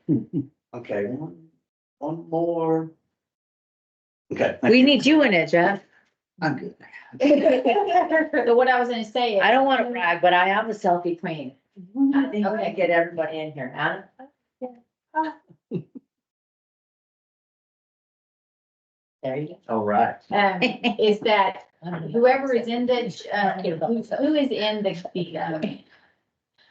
Okay, one more. Okay. We need you in it, Jeff. I'm good. So what I was gonna say is. I don't want to brag, but I am the selfie queen. I think we can get everybody in here. Anna? There you go. All right. Is that whoever is in the, who is in the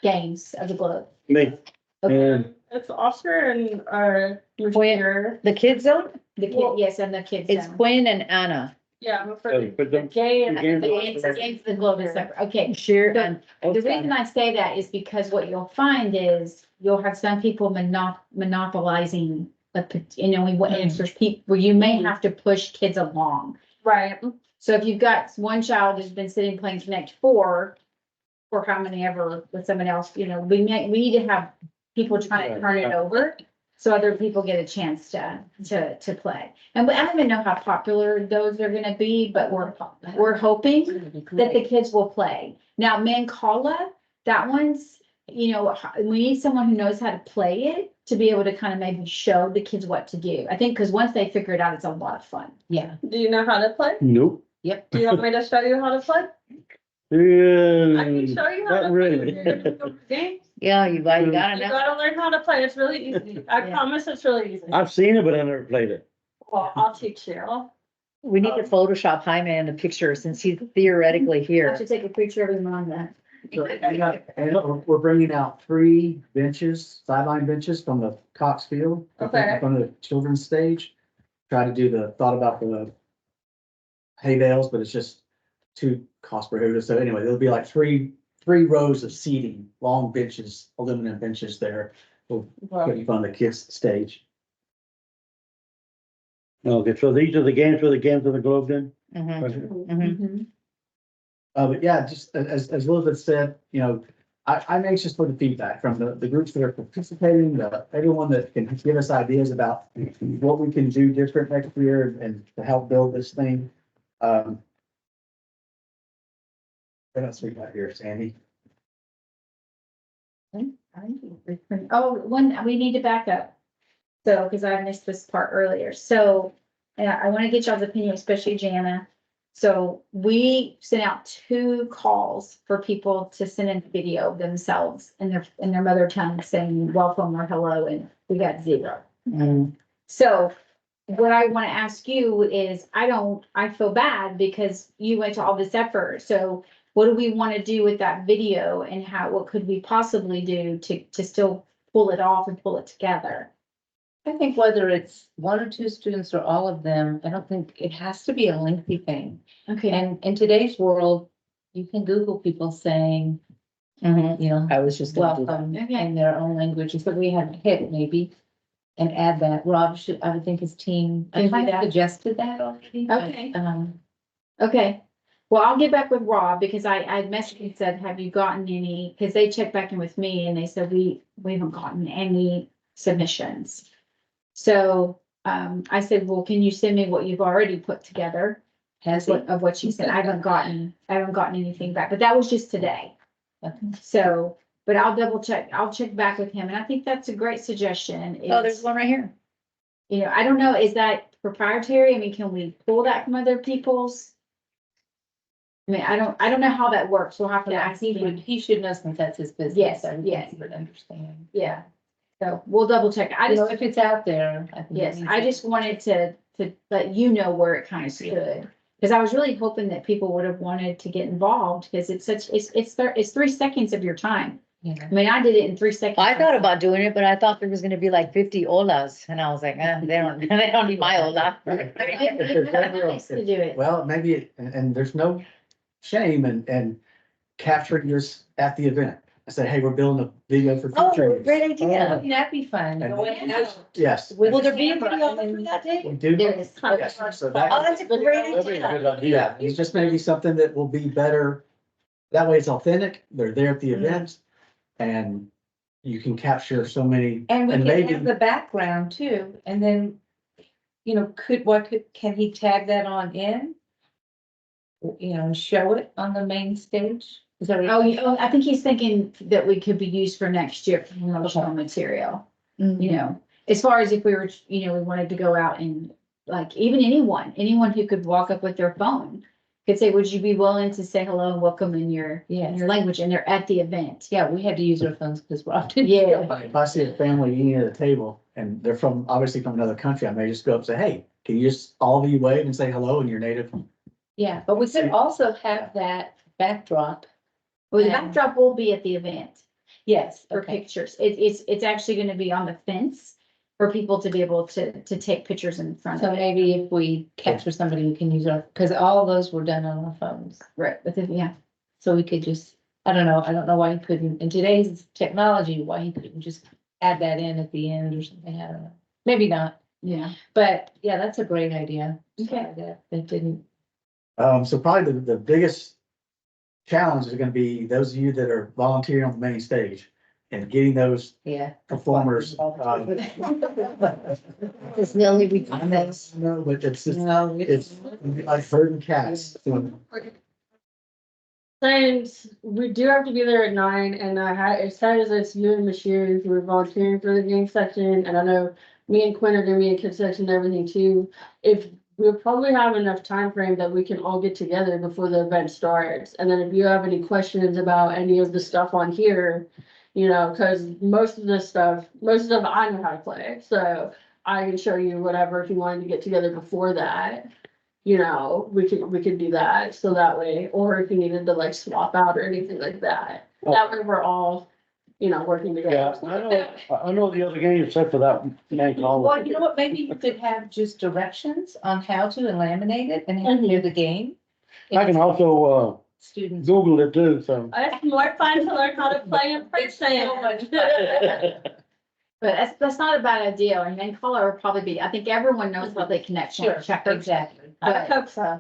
games of the globe? Me. And It's Oscar and Mr. The kids zone? The kid, yes, and the kids. It's Quinn and Anna. Yeah, but for But the the- gay and. the game- The games of the globe is separate. Okay, Sheer So, and. the reason I say that is because what you'll find is you'll have some people monopolizing you know, and there's people where you may have to push kids along. Right. So if you've got one child who's been sitting playing Connect Four, or how many ever with someone else, you know, we need to have people trying to turn it over. So other people get a chance to play. And I don't even know how popular those are gonna be, but we're hoping that the kids will play. Now, Mancala, that one's, you know, we need someone who knows how to play it to be able to kind of maybe show the kids what to do. I think, because once they figure it out, it's a lot of fun. Yeah. Do you know how to play? Nope. Do you want me to show you how to play? I Yeah, can show you how not to play. really. Games. Yeah, you gotta You know. gotta learn how to play. It's really easy. I Yeah. promise it's really easy. I've seen it, but I never played it. Well, I'll teach you. We need to Photoshop Jaime in a picture since he's theoretically I here. should take a picture of him on that. And we're bringing out 3 benches, sideline benches from the Cox Field. Okay. From the children's stage. Try to do thought about the hay bales, but it's just too cost prohibitive. So anyway, there'll be like three rows of seating, long benches, aluminum benches there. Will be fun, the kids stage. Okay, so these are the games for the games of the globe then? Mhm, mhm. Mhm. But yeah, just as Elizabeth said, you know, I'm anxious for the feedback from the groups that are participating, everyone that can give us ideas about what we can do different next year and to help build this thing. What else we got here, Sandy? Oh, we need to back up. So, because I missed this part earlier, so, I want to get y'all's opinion, especially Jana. So we sent out 2 calls for people to send in video of themselves in their mother tongue saying welcome or hello, and we got 0. Mm. So what I want to ask you is, I feel bad because you went to all this effort. So what do we want to do with that video, and what could we possibly do to still pull it off and pull it together? I think whether it's 1 or 2 students or all of them, I don't think it has to be a lengthy thing. Okay, And in today's world, you can Google people saying, Mhm. you know, I was just gonna do that. welcome Okay. in their own language, so we have hit maybe. And add that, Rob I would think his team, I Can do kind of that. suggested that already. but, Okay. Okay. Well, I'll get back with Rob because I messaged and said, have you gotten any, because they checked back in with me and they said, we haven't gotten any submissions. So, I said, well, can you send me what you've already put together? Has he? Of what you said, I haven't gotten anything back, but that was just today. Okay. So, but I'll check back with him, and I think that's a great suggestion. Oh, there's is, one right here. You know, I don't know, is that proprietary? I mean, can we pull that from other people's? I mean, I don't know how that works, we'll have to Yeah, ask him. he should know since that's his business. Yes, I would yes. think he would understand. Yeah, so we'll double check. I You know, just, if it's out there, I think. it yes, needs I to- just wanted to let you know where it kind of stood. Because I was really hoping that people would have wanted to get involved, because it's 3 seconds of your time. Yeah. I mean, I did it in 3 seconds. I thought about doing it, but I thought there was gonna be like 50 olas, and I was like, they don't need my ola. Nice to do it. Well, maybe, and there's no shame in capturing this at the event. I said, hey, we're building a video for Oh, future. great use. idea. That'd be fun. And- Go in and out Yes. with Will the there be a camera video and for then- that day? We do. There is. Yes, so Oh, that, that's a great idea. yeah, it's just maybe something that will be better. That way it's authentic, they're there at the Mhm. event, and you can capture so many. And we can maybe- have the background too, and then, you know, can he tag that on in? You know, and show it on the main stage? Is that? I think he's thinking that we could be used for next year for promotional material. You know, as far as if we were, we wanted to go out and like, even anyone who could walk up with their phone could say, would you be willing to say hello and welcome in your language, and they're at the event. Yeah, we had to use our phones because we're often. Yeah. If I see a family eating at a table and they're obviously from another country, I may just go up and say, hey, can you just, all of you wave and say hello in your native? Yeah, but we could also have that backdrop. Well, the Yeah. backdrop will be at the event Yes. for Okay. pictures. It's actually gonna be on the fence for people to be able to take pictures in front So of it. maybe if we capture somebody, we can use because all of those were done on our phones. Right, but then, yeah. So we could just, I don't know why he couldn't, in today's technology, why he couldn't just add that in at the end or something, I don't know. Maybe not, Yeah. but yeah, that's a great idea. Okay. Sorry that didn't, So probably the biggest challenge is gonna be those of you that are volunteering on the main stage and getting those yeah. performers. This Lily, we I found know, this. no, but it's just, No, it's like herding cats. Since we do have to be there at 9, and it says it's you and Machine who are volunteering for the game section, and I know me and Quinn are gonna be in kids section and everything too. If we'll probably have enough time frame that we can all get together before the event starts, and then if you have any questions about any of the stuff on here, cause most of I know how to play, so I can show you whatever if you wanted to get together before that. We could do that, so that way, or if you needed to like swap out or anything like that. That way we're all, working Yeah, together. I know the other game except for that man called. Well, you know what, maybe you could have just directions on how to laminate it and have near the game. I can also, Students. Google it too, so. It's more fun to learn how to play in It's so much person. But that's not a bad idea. And then color will probably be, I think everyone knows how they connect. Sure, exactly. I hope so.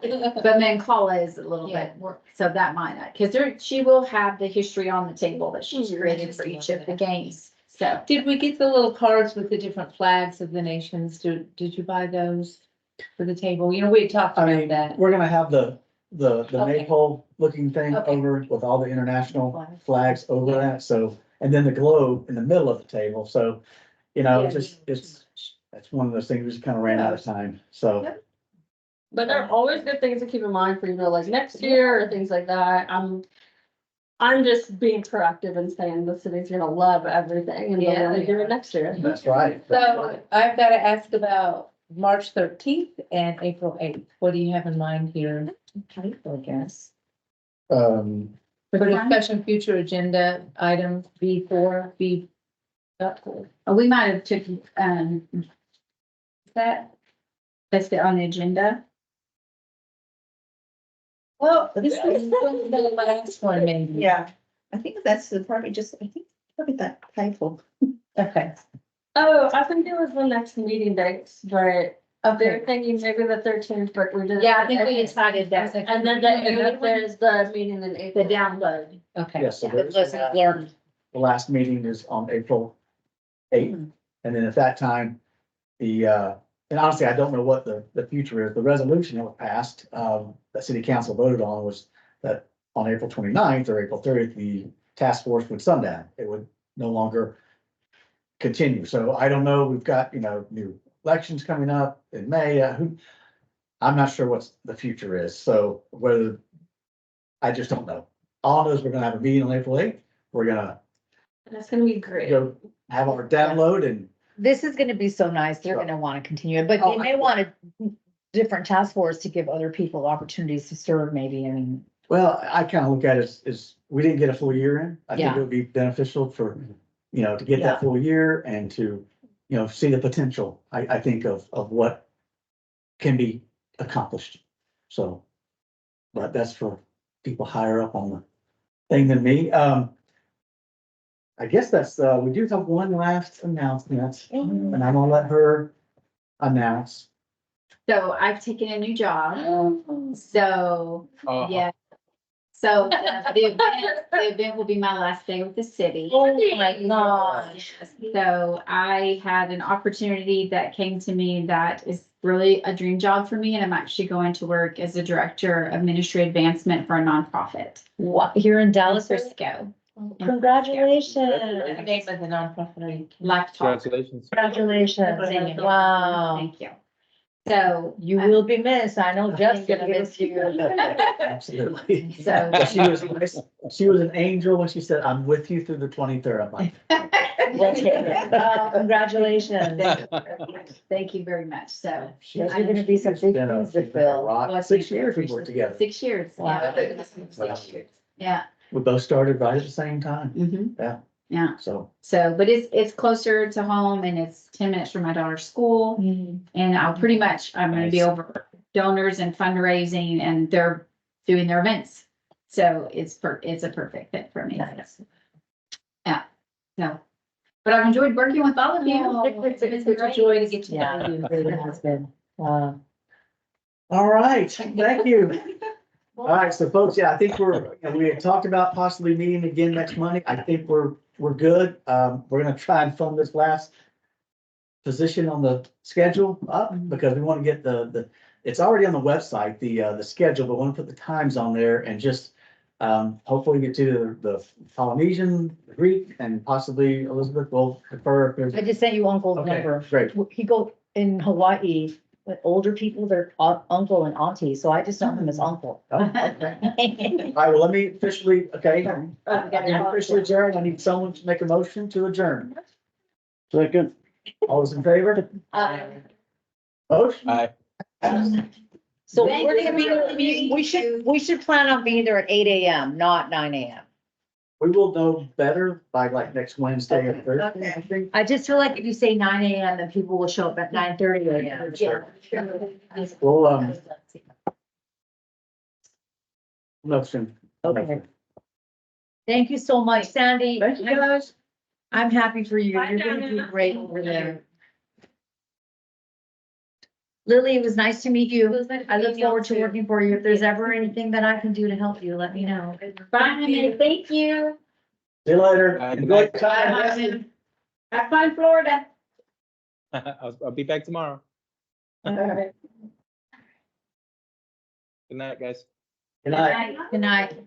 But Mancala is a little bit more, so that might not, because she will have the history on the table that she's created for each of the games. So Did we get the little cards with the different flags of the nations? Did you buy those for the table? You know, we had talked I about mean, that. we're gonna have the Okay. maypole looking thing Okay. over with all the international flags over that, so, and then the globe in the middle of the table, so, you know, Yeah. that's one of those things, we just kind of ran out of time, so. But there are always good things to keep in mind for, you know, like next year or things like that. I'm just being proactive and saying the city's gonna love everything and they'll only do it next year. That's right. So I've got to ask about March 13th and April 8th. What do you have in mind here? I guess. Um, For discussion, future agenda item B4, B. we might have took, that's on the agenda. Well, this is the last one, maybe. Yeah, I think that's probably that typo. Okay. Oh, I think it was the next meeting dates, but they're thinking maybe the 13th, but we did. Yeah, I think we decided that. And then there's the meeting in The April. download. Okay. yes, so The there's lessons learned. the last meeting is on April 8th, and then at that time, and honestly, I don't know what the future is. The resolution that was passed, that city council voted on was that on April 29th or April 30th, the task force would sundown. It would no longer continue. So I don't know, we've got, you know, new elections coming up in May, I'm not sure what the future is, so whether, I just don't know. All I know is we're gonna have a meeting on April 8th, we're gonna That's gonna be great. go have our download and This is gonna be so nice. They're gonna wanna continue it, but Oh, they may want a different task force to give other people opportunities to serve maybe. I mean, well, I kind of look at it as, we didn't get a full year in. I think Yeah. it would be beneficial for, you know, to get Yeah. that full year and to, you know, see the potential, I think of what can be accomplished. So, but that's for people higher up on the thing than me. I guess that's, we do have one last announcement, and I'm gonna let her announce. So I've taken a new job. So, Uh, yeah. So the event will be my last day with the city. oh my gosh. So I had an opportunity that came to me that is really a dream job for me, and I'm actually going to work as a director of ministry advancement for a nonprofit. What, here in Dallas? Frisco, Congratulations. The name of the nonprofit. Life Talk. Congratulations. Congratulations. Thank you. Wow. Thank you. So. You will be missed. I know Jeff's gonna miss you. Absolutely. So. She was nice. She was an angel when she said, "I'm with you through the 23rd." I'm like, Congratulations. Thank you very much. So. Those are gonna be some big been a- things to she's been a fill. rock. 6 years we've worked together. 6 years. Wow. Yeah. 6 years. Yeah. We both started right at the same time, Mhm. Yeah. Yeah. so. So, but it's closer to home and it's 10 minutes from my daughter's school. And I'm gonna be Nice. over donors and fundraising and they're doing their events. So it's a perfect fit for me. Nice. Yeah, so, but I've enjoyed working with all of you. It's a joy to get to Yeah, know you. it really has been. All right, thank you. All right, so folks, yeah, I think we had talked about possibly meeting again next Monday. I think we're good. We're gonna try and fund this last position on the schedule up because we want to get it's already on the website, the schedule, but we want to put the times on there and just hopefully get to the Polynesian, Greek, and possibly Elizabeth will prefer if there's. I just sent you uncle's Okay, number. great. He go in Hawaii, with older people, they're uncle and auntie, so I just know him as uncle. Oh, okay. All right, well, let me officially, okay, officially adjourn. I need someone to make a motion to adjourn. Second. All those in favor? Motion? Aye. So Thank we're you. gonna be, we should plan on being there at 8 AM, not 9 AM. We will know better by like next Wednesday or Thursday, I think. I just feel like if you say 9 AM, then people will show up at 9:30 AM. Sure. Well, motion. Okay. Thank you so much, Sandy. Thank you, guys. I'm happy for you. Bye, You're gonna do Donna. great over there. Lily, it was nice to meet you. I look forward to working for you. If there's ever anything that I can do to help you, let me know. Bye, thank you. See you later. Bye. Enjoy your time. Have fun, Florida. I'll be back tomorrow. All right. Good night, guys. Good night. Good night.